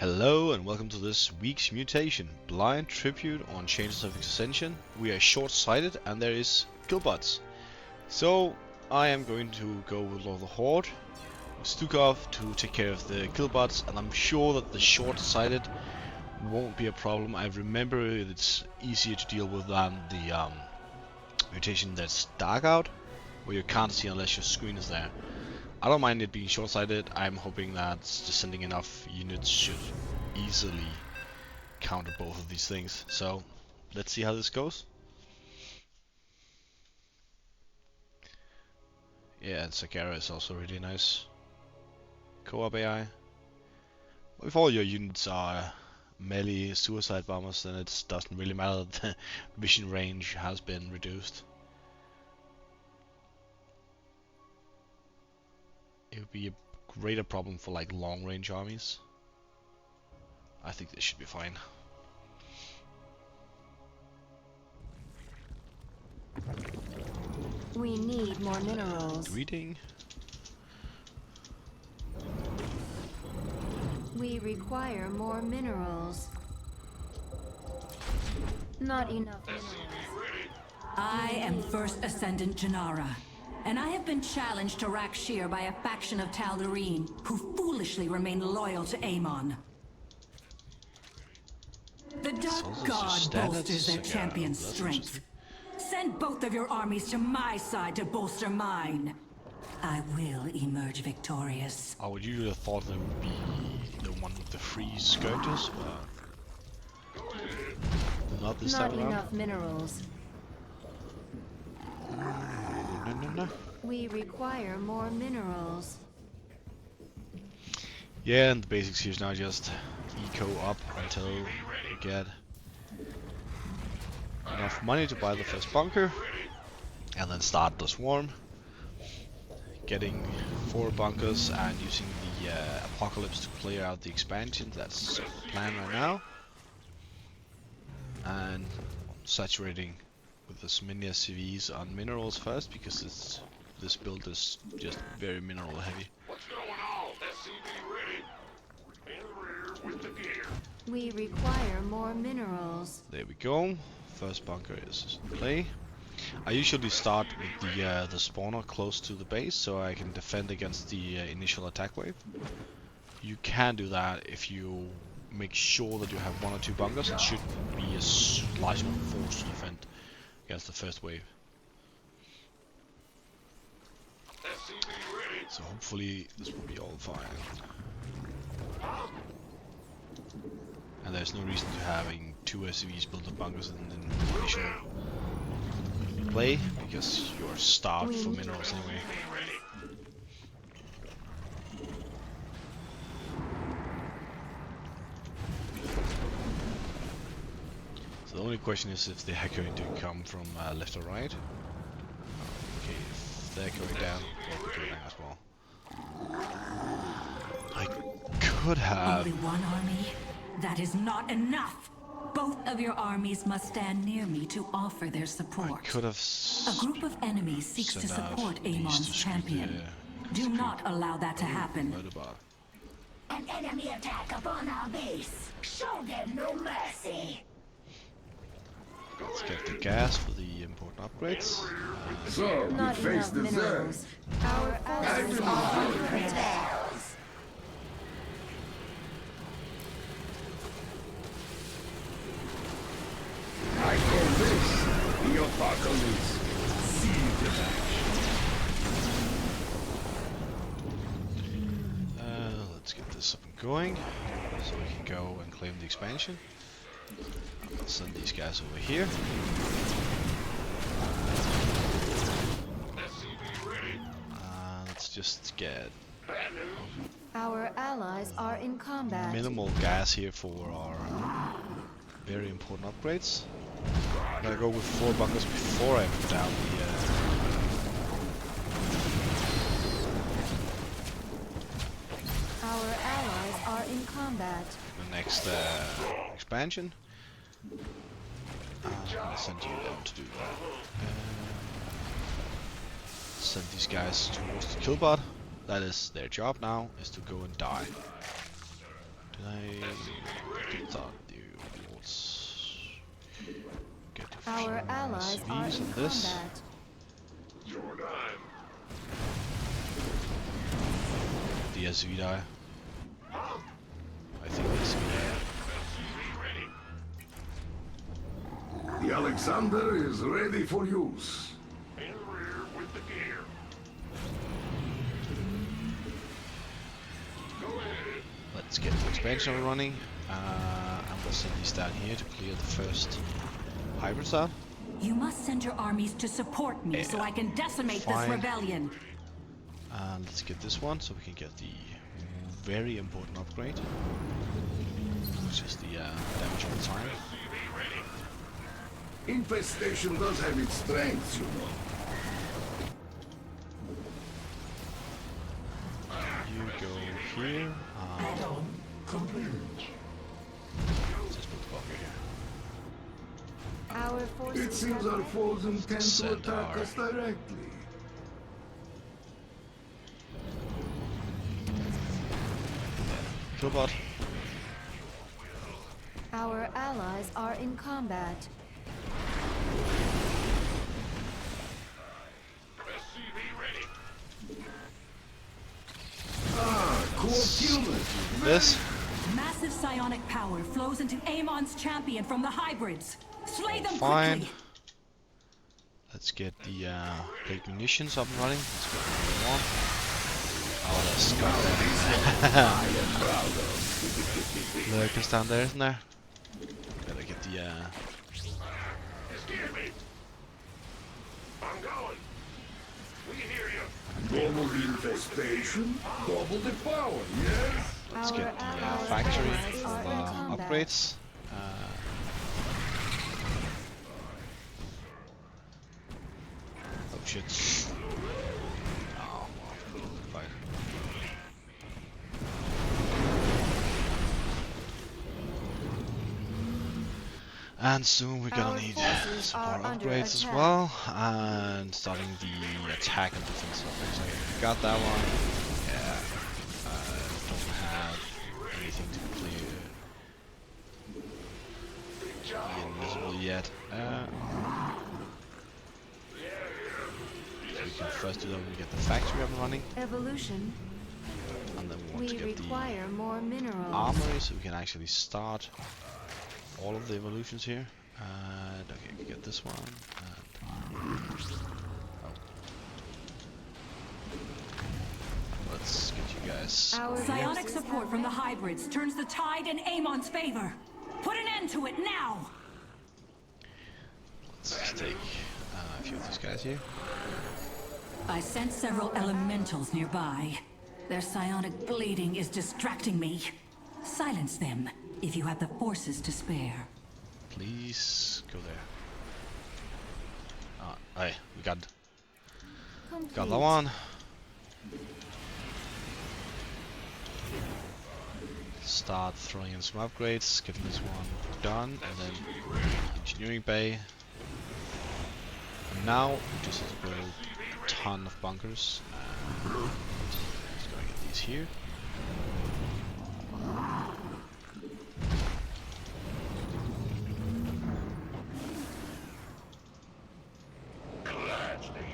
Hello and welcome to this week's mutation, blind tribute on changes of extension. We are short-sighted and there is killbots. So I am going to go with Lord of the Horde, Stukov to take care of the killbots, and I'm sure that the short-sighted won't be a problem. I remember it's easier to deal with than the mutation that's dark out, where you can't see unless your screen is there. I don't mind it being short-sighted. I'm hoping that just sending enough units should easily counter both of these things. So let's see how this goes. Yeah, and Zagaras is also really nice. Co-op AI. If all your units are melee suicide bombers, then it doesn't really matter that the vision range has been reduced. It would be a greater problem for like long range armies. I think this should be fine. We need more minerals. Reading. We require more minerals. Not enough minerals. I am First Ascendant Janara, and I have been challenged to Rakshir by a faction of Tal'Darim, who foolishly remain loyal to Amon. The Dark God bolsters their champion's strength. Send both of your armies to my side to bolster mine. I will emerge victorious. I would usually have thought there would be the one with the free scourges, but not this time around. Not enough minerals. No. We require more minerals. Yeah, and the basics here is now just eco up until we get enough money to buy the first bunker, and then start the swarm. Getting 4 bunkers and using the apocalypse to clear out the expansion. That's the plan right now. And saturating with as many SCVs on minerals first, because this build is just very mineral heavy. What's going on? SCV ready. In the rear with the gear. We require more minerals. There we go. First bunker is in play. I usually start with the spawner close to the base, so I can defend against the initial attack wave. You can do that if you make sure that you have 1 or 2 bunkers. It should be a large enough force to defend against the first wave. So hopefully this will be all fine. And there's no reason to having 2 SCVs build up bunkers in the initial play, because you're starved for minerals anyway. So the only question is if they're going to come from left or right. Okay, if they're going down, they'll be going down as well. I could have... Only one army? That is not enough! Both of your armies must stand near me to offer their support. I could have A group of enemies seeks to support Amon's champion. Do not allow that to happen. An enemy attack upon our base. Show them no mercy. Let's get the gas for the important upgrades. So, Not enough minerals. Our forces are under attack. I call this the apocalypse. Seed Let's get this up and going, so we can go and claim the expansion. I'll send these guys over here. Let's just get Our allies are in combat. minimal gas here for our very important upgrades. I'm gonna go with 4 bunkers before I put down Our allies are in combat. the next expansion. I'm gonna send you down to do that. Send these guys towards the killbot. That is their job now, is to go and die. Did I SCVs on this. combat. Your time. The SCV die. I think the SCV die. SCV ready. The Alexander is ready for use. In the rear with the gear. Go ahead. Let's get the expansion running. I'm gonna send these down here to clear the first hybrids out. You must send your armies to support me so I can decimate Fine. this rebellion. And let's get this one so we can get the very important upgrade, which is the damage all the time. SCV ready. Infestation does have its strengths, you know. You go here. Just put the bunker here. Our forces It seems have our met. foes intend to Send attack our- us directly. Killbot. Our allies are in combat. SCV ready. Coop humans. This. Massive psionic power flows into Amon's champion from the hybrids. Slay them Fine. quickly. Let's get the big munitions up and running. Let's go number one. Oh, there's Scott. Look, it's down there, isn't there? Gotta get the Excuse me. I'm going. We hear you. Double the infestation, double the power, yes? let's Our get the allies' factory allies full are of in combat. upgrades. Oh shit. Oh, fine. And soon we're gonna Our need forces some are more under upgrades as attack. well, and starting the attack and defense upgrades. I got that one. Yeah, don't have anything to clear the invisible yet. So we can first do that when we get the factory up and running, Evolution. and then we want to We get the require more minerals. armory so we can actually start all of the evolutions here. And okay, we get this one. And let's get you guys. Our Psionic forces support have from the met. hybrids turns the tide in Amon's favor. Put an end to it now. Let's just take a few of these guys here. I sense several elementals nearby. Their psionic bleeding is distracting me. Silence them if you have the forces to spare. Please go there. Hey, we got Complete. that one. Start throwing in some upgrades, getting this one done, and then engineering bay. And now we just have to build a ton of bunkers. Let's go and get these here. Gladly.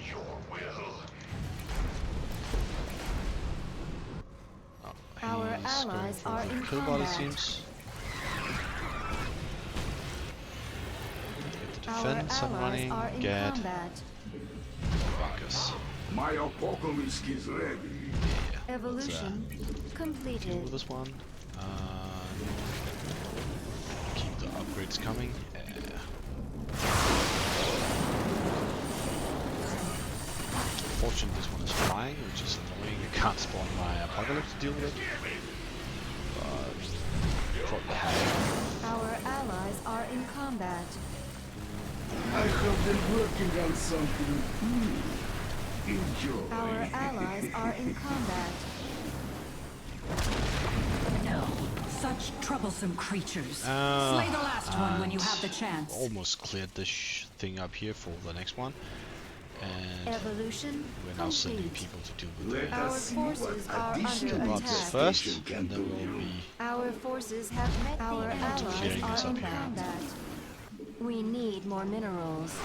Your will. Our He's allies going are for in the killbot, it combat. seems. Get the Our defense up and allies running. are in Get combat. bunkers. My apocalypse is ready. Yeah. Evolution Deal completed. with this one. Keep the upgrades coming. Fortunately, this one is flying, which is annoying. I can't spawn my apocalypse to deal with it. But probably have. Our allies are in combat. I have been working on something new. Enjoy. Our allies are in combat. No, such troublesome creatures. Uh, Slay the last one when you have the chance. Almost cleared this thing up here for the next one. And Evolution we're now sending complete. people to deal with Let the Our us see what forces are additional under killbots attack. first, infestation and can then do. we'll be Our forces have met. Our clearing allies this are up in here. combat. We need more minerals.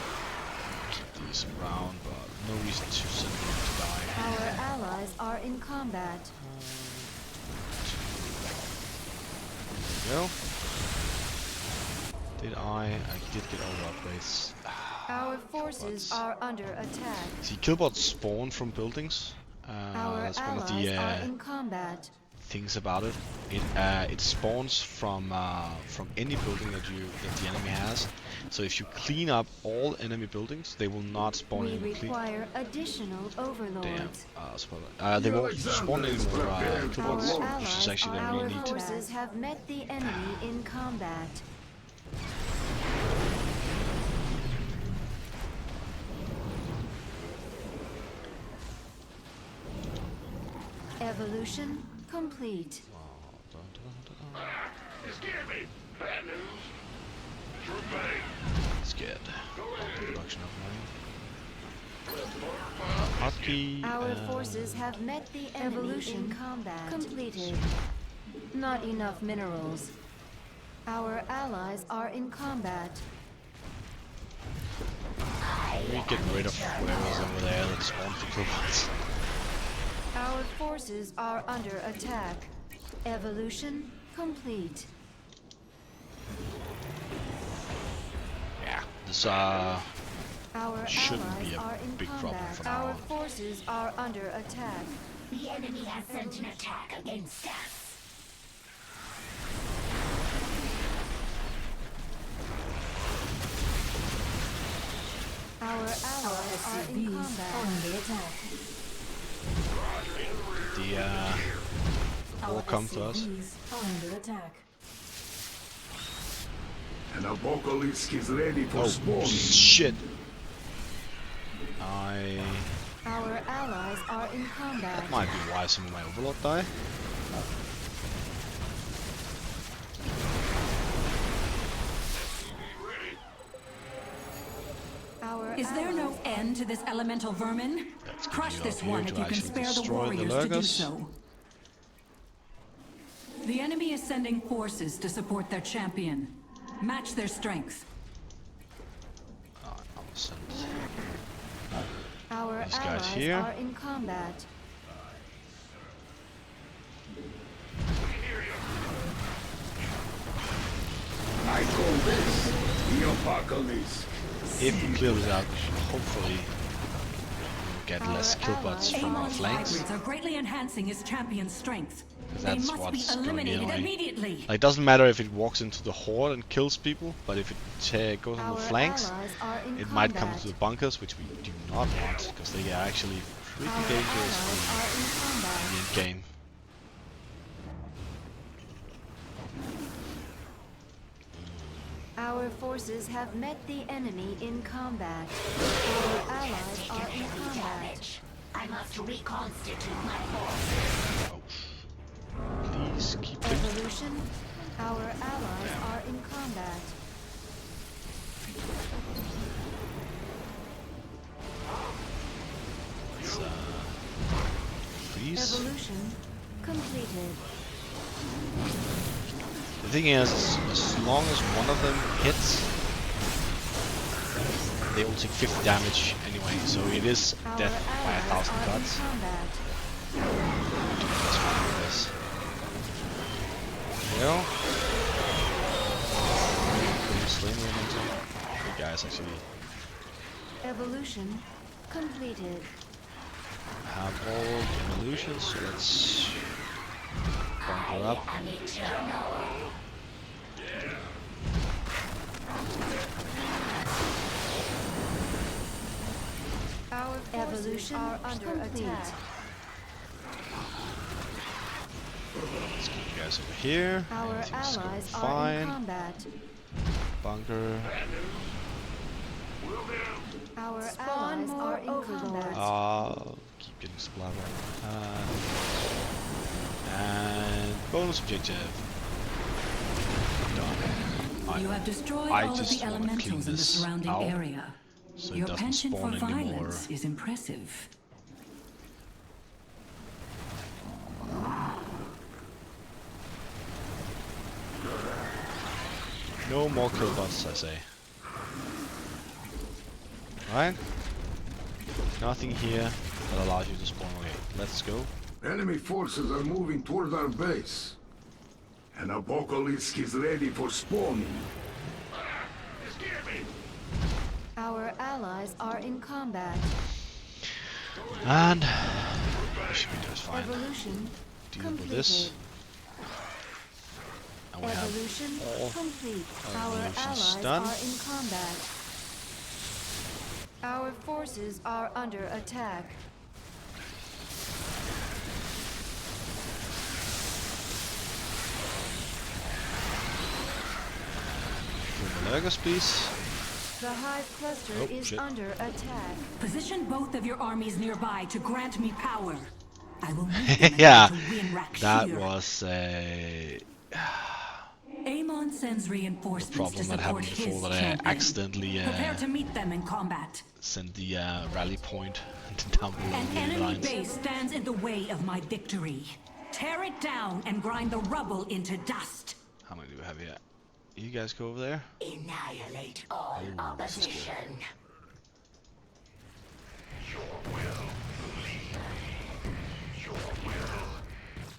Keep these around, but no reason to send them to die. Our allies are in combat. There we go. I did get all the upgrades. Our forces are under attack. See, killbots spawn from buildings. Our That's one of allies the are in combat. things about it. It spawns from any building that the enemy has. So if you clean up all enemy buildings, they will not spawn We any require additional overlords. they won't spawn any more killbots, Our which is actually allies, what we our need. forces have met the enemy in combat. Evolution complete. You scared me. Bad news. Sure thing. Scared. Go ahead. Production upgrade. Hotkey. Our forces have met the enemy in combat. Completed. Not enough minerals. Our allies are in combat. We get rid of whoever's over there that spawns the killbots. Our forces are under attack. Evolution complete. Yeah, this Our shouldn't allies be a are in big problem combat. for now Our on. forces are under attack. The enemy has sent an attack against us. Our allies are in combat. The war come to us. An apocalypse is ready for Oh spawning. shit! Our allies are in combat. That might be why some of my overlord die. Is there no end to this elemental vermin? Let's get Crush you this up here one to if you can actually spare the destroy the warriors to do Zagaras. so. The enemy is sending forces to support their champion. Match their strength. Oh, I'll send Our these guys allies here. are in combat. I call this the apocalypse. If we clear this out, hopefully we'll get less killbots from our Amon's flanks. hybrids are greatly enhancing his champion's strength. They That's must be what's gonna be eliminated annoying. immediately. Like, it doesn't matter if it walks into the horde and kills people, but if it goes on Our the flanks, allies are in it combat. might come to the bunkers, which we do not want, because they are actually pretty Our dangerous allies are in combat. in the game. Our forces have met the enemy in combat. Our allies are in Heavy combat. damage. I must reconstitute my forces. Oh. Please keep them. Evolution. Our allies are in combat. Let's, freeze. Evolution completed. The thing is, as long as one of them hits, they will take 50 damage anyway, so it is Our death by allies 1,000 are in cuts. combat. Do the best we can with this. There we go. Pretty slim momentum. Good guys, actually. Evolution completed. Have all the evolutions, so let's bunker up. Our evolution are under attack. Let's keep you guys over here. Our Everything's going allies are in fine. combat. Bunker. Our allies are in combat. Keep getting supply run. And bonus objective. Done. You have destroyed I all of just the wanna clean elementals in the this surrounding out area. so it Your doesn't penchant for spawn anymore. violence is impressive. No more killbots, I say. Right? Nothing here that allows you to spawn. Okay, let's go. Enemy forces are moving toward our base. And Apocalypse is ready for spawning. Escape me! Our allies are in combat. And we should be just fine. Evolution Deal completed. with this. And we have Evolution all complete. our Our evolutions allies done. are in combat. Our forces are under attack. the Zagaras, please. The hive cluster Oh, is shit. under attack. Position both of your armies nearby to grant me power. I will meet them Yeah, to win Rakshir. that was a Amon sends reinforcements problem to that support happened before his that I champion. accidentally Prepare to meet them in combat. sent the rally point down below An the enemy lines. base stands in the way of my victory. Tear it down and grind the rubble into dust. How many do we have here? You guys go over there. Annihilate all opposition.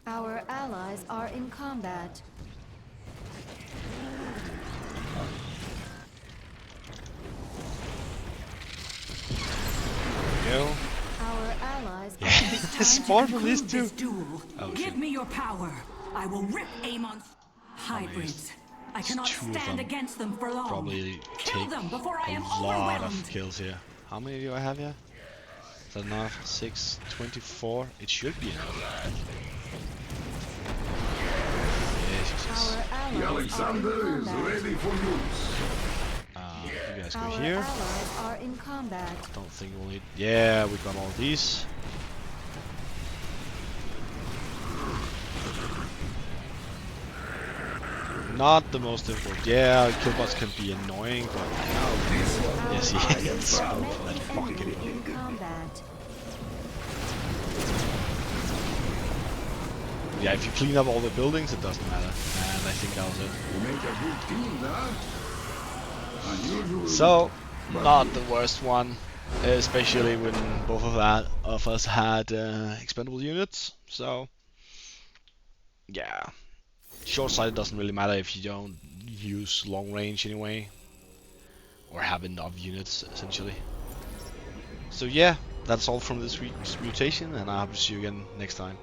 Our allies are in combat. Go. Our allies are Yeah, Time to spawn from these conclude two. this duel. Oh, Give shit. me your power. I will rip Amon's hybrids. I cannot two of stand them. against them for long. Probably Kill take them before I am a lot overwhelmed. of kills here. How many do I have here? Is that enough? 6, 24. It should be enough. Yes, yes, yes. Our The allies are in Alexander is combat. ready for use. You guys go Our here. allies are in combat. Don't think we'll need. Yeah, we got all these. Not the most difficult. Yeah, killbots can be annoying, but yes, he is. Met Oh, that the fucking enemy idiot. in combat. Yeah, if you clean up all the buildings, it doesn't matter. And I think that was it. You make a good team, huh? Unusual. So, not the worst one, especially when both of us had expendable units. So, yeah, short-sighted doesn't really matter if you don't use long range anyway, or have enough units essentially. So yeah, that's all from this week's mutation, and I hope to see you again next time.